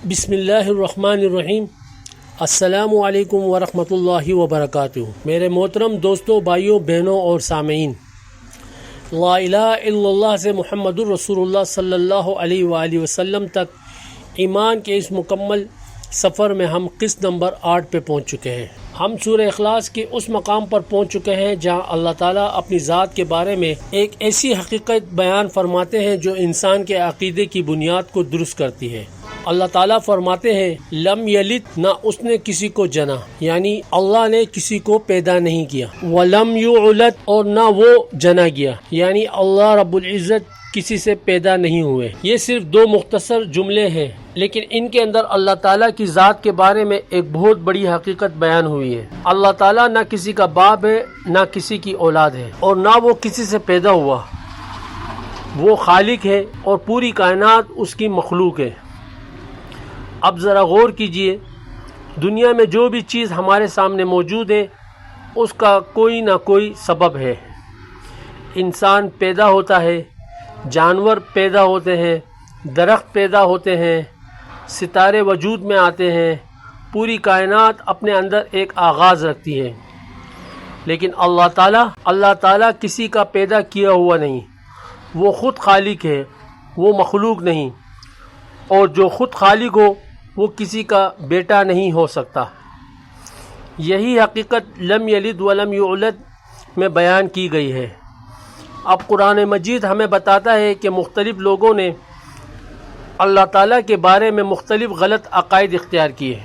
بسم اللہ الرحمن الرحیم۔ السلام علیکم ورحمۃ اللہ وبرکاتہ۔ میرے محترم دوستوں، بھائیوں، بہنوں اور سامعین، لا الہ الا اللہ سے محمد الرسول اللہ صلی اللہ علیہ وآلہ وسلم تک ایمان کے اس مکمل سفر میں ہم قسط نمبر 8 پہ پہنچ چکے ہیں۔ ہم سورہ اخلاص کے اس مقام پر پہنچ چکے ہیں جہاں اللہ تعالیٰ اپنی ذات کے بارے میں ایک ایسی حقیقت بیان فرماتے ہیں جو انسان کے عقیدے کی بنیاد کو درست کرتی ہے۔ اللہ تعالیٰ فرماتے ہیں لم یلد، نہ اس نے کسی کو جنا، یعنی اللہ نے کسی کو پیدا نہیں کیا، ولم یولد، اور نہ وہ جنا گیا، یعنی اللہ رب العزت کسی سے پیدا نہیں ہوئے۔ یہ صرف دو مختصر جملے ہیں، لیکن ان کے اندر اللہ تعالیٰ کی ذات کے بارے میں ایک بہت بڑی حقیقت بیان ہوئی ہے۔ اللہ تعالیٰ نہ کسی کا باپ ہے، نہ کسی کی اولاد ہے، اور نہ وہ کسی سے پیدا ہوا۔ وہ خالق ہے اور پوری کائنات اس کی مخلوق ہے۔ اب ذرا غور کیجئے، دنیا میں جو بھی چیز ہمارے سامنے موجود ہے اس کا کوئی نہ کوئی سبب ہے۔ انسان پیدا ہوتا ہے، جانور پیدا ہوتے ہیں، درخت پیدا ہوتے ہیں، ستارے وجود میں آتے ہیں، پوری کائنات اپنے اندر ایک آغاز رکھتی ہے۔ لیکن اللہ تعالیٰ کسی کا پیدا کیا ہوا نہیں، وہ خود خالق ہے، وہ مخلوق نہیں، اور جو خود خالق ہو وہ کسی کا بیٹا نہیں ہو سکتا۔ یہی حقیقت لم یلد ولم یولد میں بیان کی گئی ہے۔ اب قرآن مجید ہمیں بتاتا ہے کہ مختلف لوگوں نے اللہ تعالیٰ کے بارے میں مختلف غلط عقائد اختیار کیے۔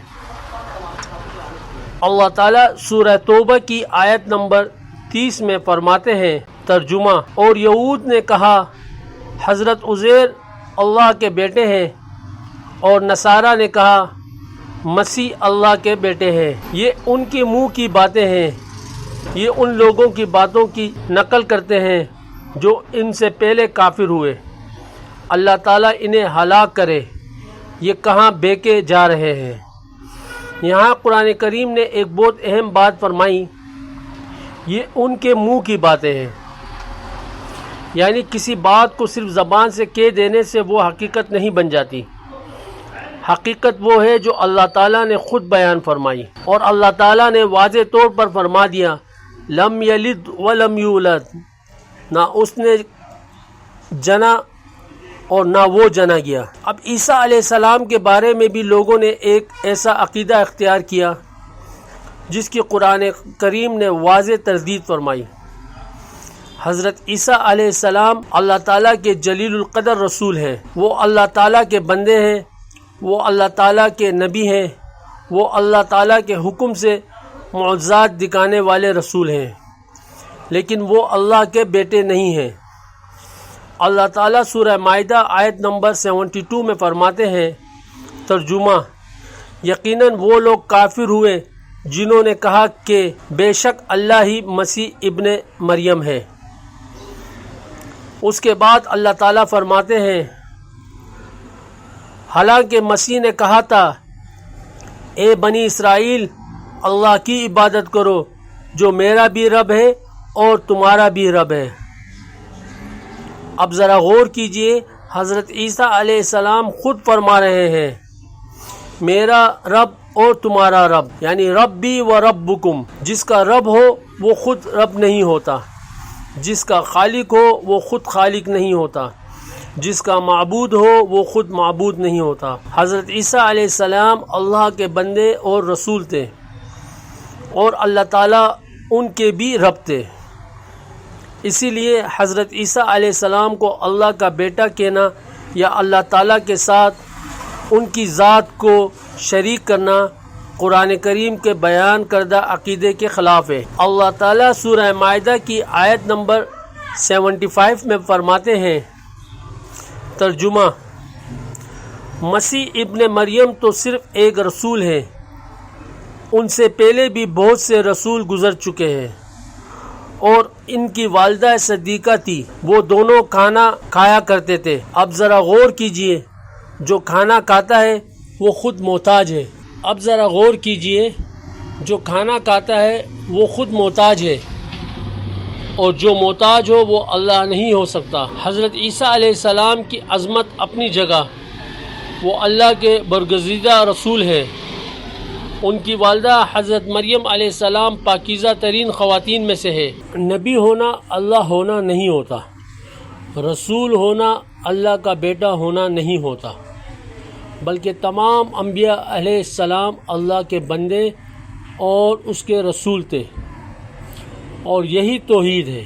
اللہ تعالیٰ سورہ توبہ کی آیت نمبر 30 میں فرماتے ہیں، ترجمہ، اور یہود نے کہا حضرت عزیر اللہ کے بیٹے ہیں، اور نصارہ نے کہا مسیح اللہ کے بیٹے ہیں۔ یہ ان کے منہ کی باتیں ہیں، یہ ان لوگوں کی باتوں کی نقل کرتے ہیں جو ان سے پہلے کافر ہوئے۔ اللہ تعالیٰ انہیں ہلاک کرے، یہ کہاں بہکے جا رہے ہیں۔ یہاں قرآن کریم نے ایک بہت اہم بات فرمائی، یہ ان کے منہ کی باتیں ہیں، یعنی کسی بات کو صرف زبان سے کہہ دینے سے وہ حقیقت نہیں بن جاتی۔ حقیقت وہ ہے جو اللہ تعالیٰ نے خود بیان فرمائی، اور اللہ تعالیٰ نے واضح طور پر فرما دیا لم یلد ولم یولد، نہ اس نے جنا اور نہ وہ جنا گیا۔ اب عیسیٰ علیہ السلام کے بارے میں بھی لوگوں نے ایک ایسا عقیدہ اختیار کیا جس کی قرآن کریم نے واضح تردید فرمائی۔ حضرت عیسیٰ علیہ السلام اللہ تعالیٰ کے جلیل القدر رسول ہیں، وہ اللہ تعالیٰ کے بندے ہیں، وہ اللہ تعالیٰ کے نبی ہیں، وہ اللہ تعالیٰ کے حکم سے معجزات دکھانے والے رسول ہیں، لیکن وہ اللہ کے بیٹے نہیں ہیں۔ اللہ تعالیٰ سورہ مائدہ آیت نمبر 72 میں فرماتے ہیں، ترجمہ، یقیناً وہ لوگ کافر ہوئے جنہوں نے کہا کہ بے شک اللہ ہی مسیح ابن مریم ہے۔ اس کے بعد اللہ تعالیٰ فرماتے ہیں، حالانکہ مسیح نے کہا تھا اے بنی اسرائیل، اللہ کی عبادت کرو جو میرا بھی رب ہے اور تمہارا بھی رب ہے۔ اب ذرا غور کیجئے، حضرت عیسیٰ علیہ السلام خود فرما رہے ہیں میرا رب اور تمہارا رب، یعنی ربی و ربکم۔ جس کا رب ہو وہ خود رب نہیں ہوتا، جس کا خالق ہو وہ خود خالق نہیں ہوتا، جس کا معبود ہو وہ خود معبود نہیں ہوتا۔ حضرت عیسیٰ علیہ السلام اللہ کے بندے اور رسول تھے، اور اللہ تعالیٰ ان کے بھی رب تھے۔ اسی لیے حضرت عیسیٰ علیہ السلام کو اللہ کا بیٹا کہنا یا اللہ تعالیٰ کے ساتھ ان کی ذات کو شریک کرنا قرآن کریم کے بیان کردہ عقیدے کے خلاف ہے۔ اللہ تعالیٰ سورہ مائدہ کی آیت نمبر 75 میں فرماتے ہیں، ترجمہ، مسیح ابن مریم تو صرف ایک رسول ہے، ان سے پہلے بھی بہت سے رسول گزر چکے ہیں، اور ان کی والدہ صدیقہ تھی، وہ دونوں کھانا کھایا کرتے تھے۔ اب ذرا غور کیجئے، جو کھانا کھاتا ہے وہ خود محتاج ہے۔ اب ذرا غور کیجئے، جو کھانا کھاتا ہے وہ خود محتاج ہے، اور جو محتاج ہو وہ اللہ نہیں ہو سکتا۔ حضرت عیسیٰ علیہ السلام کی عظمت اپنی جگہ، وہ اللہ کے برگزیدہ رسول ہیں۔ ان کی والدہ حضرت مریم علیہ السلام پاکیزہ ترین خواتین میں سے ہے۔ نبی ہونا اللہ ہونا نہیں ہوتا، رسول ہونا اللہ کا بیٹا ہونا نہیں ہوتا، بلکہ تمام انبیاء علیہ السلام اللہ کے بندے اور اس کے رسول تھے، اور یہی توحید ہے۔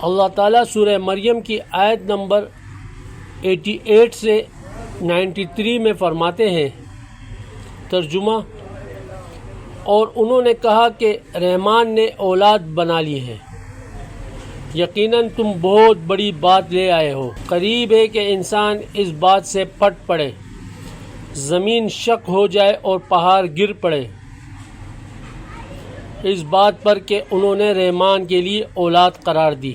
اللہ تعالیٰ سورہ مریم کی آیت نمبر 88 سے 93 میں فرماتے ہیں، ترجمہ: اور انہوں نے کہا کہ رحمان نے اولاد بنا لی ہے، یقیناً تم بہت بڑی بات لے آئے ہو۔ قریب ہے کہ انسان اس بات سے پھٹ پڑے، زمین شق ہو جائے اور پہاڑ گر پڑے، اس بات پر کہ انہوں نے رحمان کے لیے اولاد قرار دی،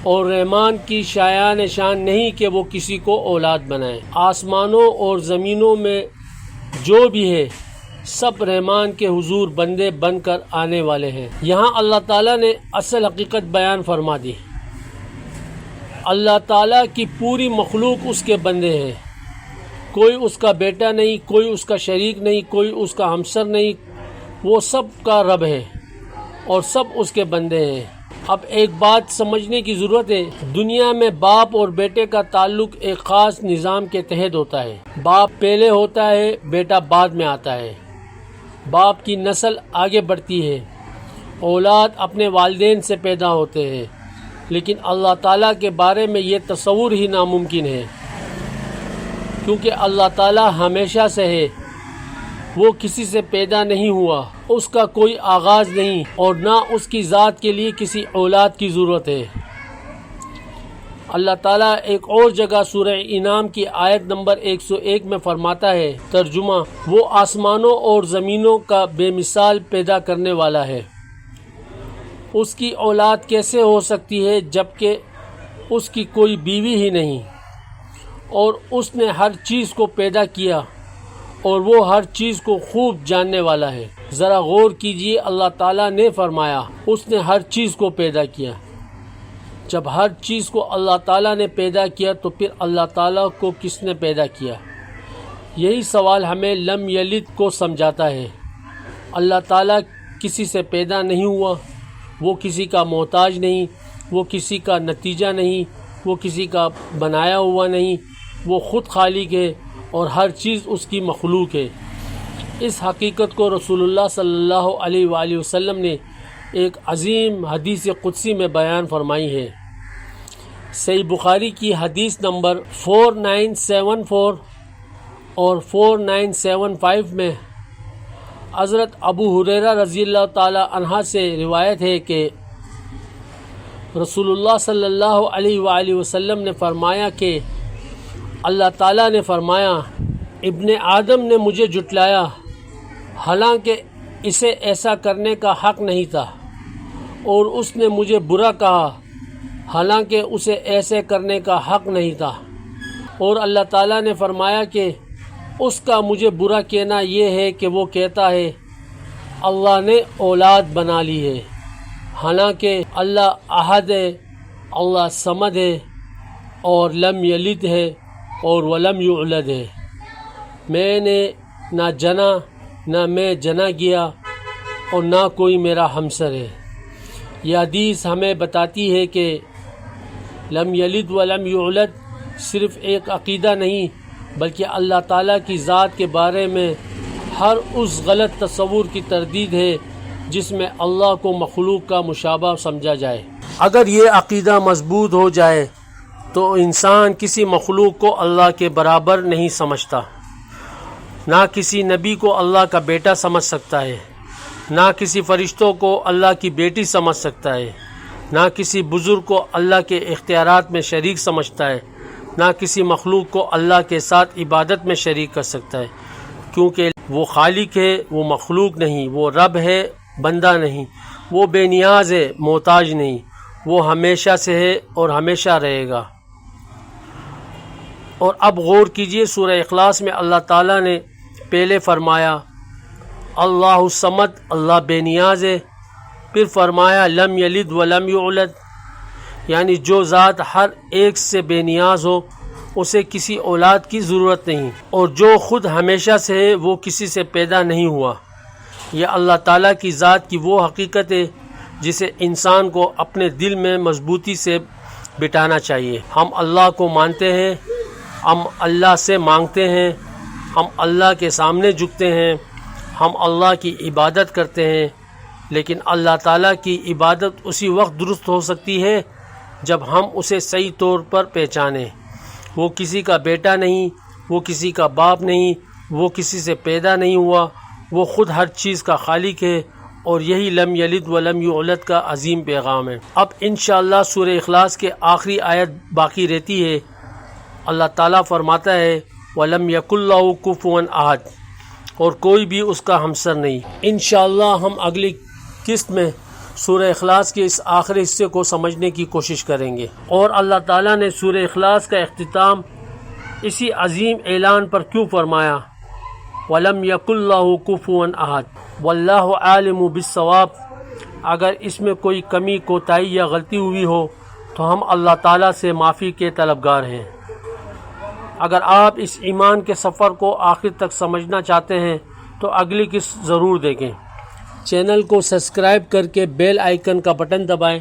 اور رحمان کی شایان شان نہیں کہ وہ کسی کو اولاد بنائے۔ آسمانوں اور زمینوں میں جو بھی ہے سب رحمان کے حضور بندے بن کر آنے والے ہیں۔ یہاں اللہ تعالیٰ نے اصل حقیقت بیان فرما دی۔ اللہ تعالیٰ کی پوری مخلوق اس کے بندے ہیں، کوئی اس کا بیٹا نہیں، کوئی اس کا شریک نہیں، کوئی اس کا ہمسر نہیں، وہ سب کا رب ہے اور سب اس کے بندے ہیں۔ اب ایک بات سمجھنے کی ضرورت ہے، دنیا میں باپ اور بیٹے کا تعلق ایک خاص نظام کے تحت ہوتا ہے۔ باپ پہلے ہوتا ہے، بیٹا بعد میں آتا ہے۔ باپ کی نسل آگے بڑھتی ہے، اولاد اپنے والدین سے پیدا ہوتے ہیں، لیکن اللہ تعالیٰ کے بارے میں یہ تصور ہی ناممکن ہے، کیونکہ اللہ تعالیٰ ہمیشہ سے ہے، وہ کسی سے پیدا نہیں ہوا، اس کا کوئی آغاز نہیں، اور نہ اس کی ذات کے لیے کسی اولاد کی ضرورت ہے۔ اللہ تعالیٰ ایک اور جگہ سورہ انعام کی آیت نمبر 101 میں فرماتا ہے، ترجمہ: وہ آسمانوں اور زمینوں کا بے مثال پیدا کرنے والا ہے، اس کی اولاد کیسے ہو سکتی ہے جبکہ اس کی کوئی بیوی ہی نہیں، اور اس نے ہر چیز کو پیدا کیا اور وہ ہر چیز کو خوب جاننے والا ہے۔ ذرا غور کیجئے، اللہ تعالیٰ نے فرمایا اس نے ہر چیز کو پیدا کیا۔ جب ہر چیز کو اللہ تعالیٰ نے پیدا کیا تو پھر اللہ تعالیٰ کو کس نے پیدا کیا؟ یہی سوال ہمیں لم یلد کو سمجھاتا ہے۔ اللہ تعالیٰ کسی سے پیدا نہیں ہوا، وہ کسی کا محتاج نہیں، وہ کسی کا نتیجہ نہیں، وہ کسی کا بنایا ہوا نہیں، وہ خود خالق ہے اور ہر چیز اس کی مخلوق ہے۔ اس حقیقت کو رسول اللہ صلی اللہ علیہ وآلہ وسلم نے ایک عظیم حدیث قدسی میں بیان فرمائی ہے۔ صحیح بخاری کی حدیث نمبر 4974 اور 4975 میں حضرت ابو ہریرہ رضی اللہ تعالی عنہ سے روایت ہے کہ رسول اللہ صلی اللہ علیہ وآلہ وسلم نے فرمایا کہ اللہ تعالیٰ نے فرمایا، ابن آدم نے مجھے جھٹلایا، حالانکہ اسے ایسا کرنے کا حق نہیں تھا، اور اس نے مجھے برا کہا، حالانکہ اسے ایسے کرنے کا حق نہیں تھا، اور اللہ تعالیٰ نے فرمایا کہ اس کا مجھے برا کہنا یہ ہے کہ وہ کہتا ہے اللہ نے اولاد بنا لی ہے، حالانکہ اللہ احد ہے، اللہ صمد ہے، اور لم یلد ہے اور ولم یولد ہے۔ میں نے نہ جنا، نہ میں جنا گیا، اور نہ کوئی میرا ہمسر ہے۔ یہ حدیث ہمیں بتاتی ہے کہ لم یلد ولم یولد صرف ایک عقیدہ نہیں، بلکہ اللہ تعالیٰ کی ذات کے بارے میں ہر اس غلط تصور کی تردید ہے جس میں اللہ کو مخلوق کا مشابہ سمجھا جائے۔ اگر یہ عقیدہ مضبوط ہو جائے تو انسان کسی مخلوق کو اللہ کے برابر نہیں سمجھتا، نہ کسی نبی کو اللہ کا بیٹا سمجھ سکتا ہے، نہ کسی فرشتوں کو اللہ کی بیٹی سمجھ سکتا ہے، نہ کسی بزرگ کو اللہ کے اختیارات میں شریک سمجھتا ہے، نہ کسی مخلوق کو اللہ کے ساتھ عبادت میں شریک کر سکتا ہے، کیونکہ وہ خالق ہے، وہ مخلوق نہیں، وہ رب ہے، بندہ نہیں، وہ بے نیاز ہے، محتاج نہیں، وہ ہمیشہ سے ہے اور ہمیشہ رہے گا۔ اور اب غور کیجئے، سورہ اخلاص میں اللہ تعالیٰ نے پہلے فرمایا اللہ الصمد، اللہ بے نیاز ہے، پھر فرمایا لم یلد ولم یولد، یعنی جو ذات ہر ایک سے بے نیاز ہو، اسے کسی اولاد کی ضرورت نہیں، اور جو خود ہمیشہ سے ہے وہ کسی سے پیدا نہیں ہوا۔ یہ اللہ تعالیٰ کی ذات کی وہ حقیقت ہے جسے انسان کو اپنے دل میں مضبوطی سے بٹھانا چاہیے۔ ہم اللہ کو مانتے ہیں، ہم اللہ سے مانگتے ہیں، ہم اللہ کے سامنے جھکتے ہیں، ہم اللہ کی عبادت کرتے ہیں، لیکن اللہ تعالیٰ کی عبادت اسی وقت درست ہو سکتی ہے جب ہم اسے صحیح طور پر پہچانیں۔ وہ کسی کا بیٹا نہیں، وہ کسی کا باپ نہیں، وہ کسی سے پیدا نہیں ہوا، وہ خود ہر چیز کا خالق ہے، اور یہی لم یلد ولم یولد کا عظیم پیغام ہے۔ اب انشاءاللہ سورہ اخلاص کے آخری آیت باقی رہتی ہے۔ اللہ تعالیٰ فرماتا ہے وَلَمْ يَكُنْ لَهُ كُفُوًا أَحَدٌ، اور کوئی بھی اس کا ہمسر نہیں۔ انشاءاللہ ہم اگلی قسط میں سورہ اخلاص کے اس آخری حصے کو سمجھنے کی کوشش کریں گے۔ اور اللہ تعالیٰ نے سورہ اخلاص کا اختتام اسی عظیم اعلان پر کیوں فرمایا وَلَمْ يَكُنْ لَهُ كُفُوًا أَحَدٌ وَاللَّهُ عَالِمُ بِالصَّوَابِ۔ اگر اس میں کوئی کمی کوتاہی یا غلطی ہوئی ہو تو ہم اللہ تعالیٰ سے معافی کے طلبگار ہیں۔ اگر آپ اس ایمان کے سفر کو آخر تک سمجھنا چاہتے ہیں تو اگلی قسط ضرور دیکھیں۔ چینل کو سبسکرائب کر کے بیل آئیکن کا بٹن دبائیں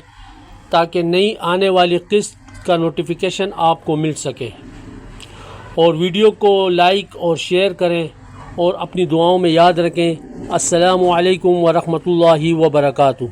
تاکہ نئی آنے والی قسط کا نوٹیفیکیشن آپ کو مل سکے، اور ویڈیو کو لائک اور شیئر کریں، اور اپنی دعاؤں میں یاد رکھیں۔ السلام علیکم ورحمۃ اللہ وبرکاتہ۔